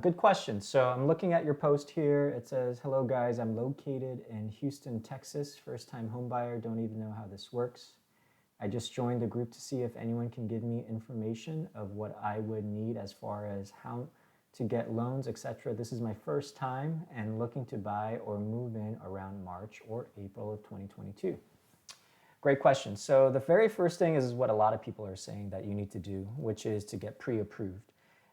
Good question. So I'm looking at your post here. It says, hello guys, I'm located in Houston, Texas. First time home buyer, don't even know how this works. I just joined the group to see if anyone can give me information of what I would need as far as how to get loans, etc. This is my first time and looking to buy or move in around March or April of 2022. Great question. So the very first thing is what a lot of people are saying that you need to do, which is to get pre-approved.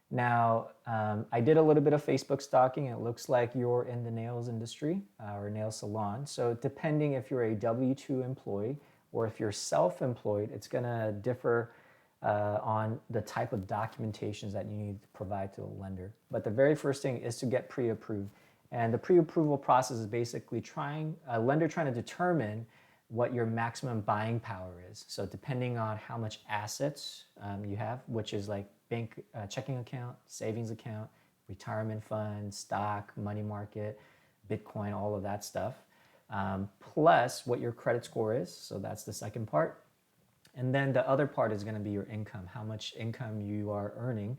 Now, I did a little bit of Facebook stalking. It looks like you're in the nails industry or nail salon. So depending if you're a W-2 employee or if you're self-employed, it's going to differ on the type of documentations that you need to provide to the lender. But the very first thing is to get pre-approved. And the pre-approval process is basically a lender trying to determine what your maximum buying power is. So depending on how much assets you have, which is like bank checking account, savings account, retirement fund, stock, money market, Bitcoin, all of that stuff, plus what your credit score is. So that's the second part. And then the other part is going to be your income, how much income you are earning.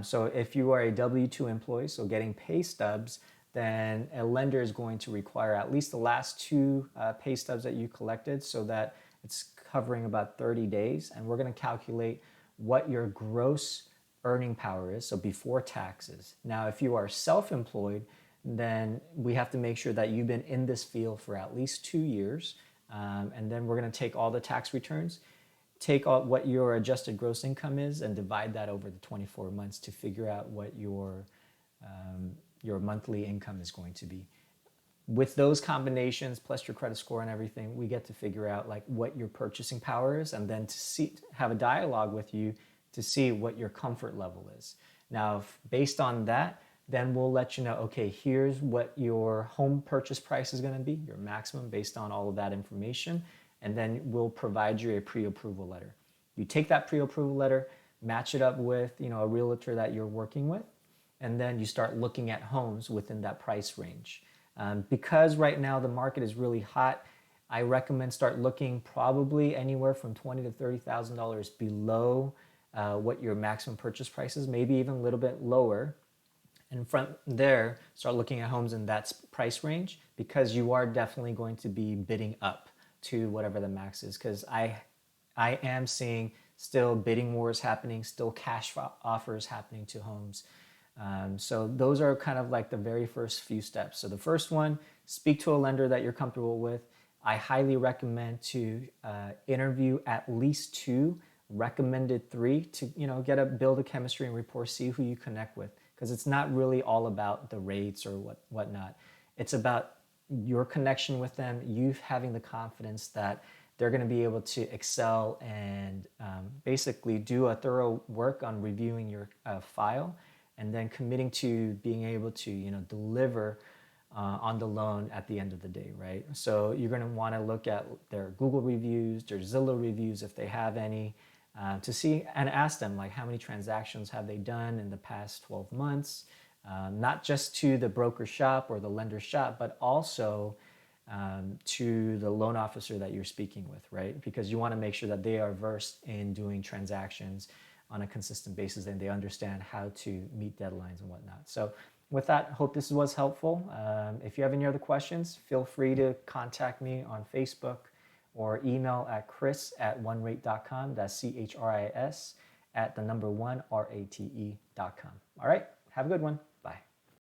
So if you are a W-2 employee, so getting pay stubs, then a lender is going to require at least the last two pay stubs that you collected so that it's covering about 30 days. And we're going to calculate what your gross earning power is, so before taxes. Now, if you are self-employed, then we have to make sure that you've been in this field for at least 2 years. And then we're going to take all the tax returns, take out what your adjusted gross income is, and divide that over the 24 months to figure out what your monthly income is going to be. With those combinations, plus your credit score and everything, we get to figure out like what your purchasing power is, and then to have a dialogue with you to see what your comfort level is. Now, based on that, then we'll let you know, okay, here's what your home purchase price is going to be, your maximum based on all of that information, and then we'll provide you a pre-approval letter. You take that pre-approval letter, match it up with, a realtor that you're working with, and then you start looking at homes within that price range. Because right now the market is really hot, I recommend start looking probably anywhere from $20,000 to $30,000 below what your maximum purchase price is, maybe even a little bit lower. And from there, start looking at homes in that price range, because you are definitely going to be bidding up to whatever the max is. Because I am seeing still bidding wars happening, still cash offers happening to homes. So those are kind of like the very first few steps. So the first one, speak to a lender that you're comfortable with. I highly recommend to interview at least 2, recommended 3 to build a chemistry and rapport, see who you connect with, because it's not really all about the rates or whatnot. It's about your connection with them, you having the confidence that they're going to be able to excel and basically do a thorough work on reviewing your file, and then committing to being able to deliver on the loan at the end of the day, right? So you're going to want to look at their Google reviews, their Zillow reviews if they have any, to see and ask them like how many transactions have they done in the past 12 months, not just to the broker shop or the lender shop, but also to the loan officer that you're speaking with, right? Because you want to make sure that they are versed in doing transactions on a consistent basis and they understand how to meet deadlines and whatnot. So with that, hope this was helpful. If you have any other questions, feel free to contact me on Facebook or email at chris@onerate.com. That's CHRIS @1rate.com. All right, have a good one.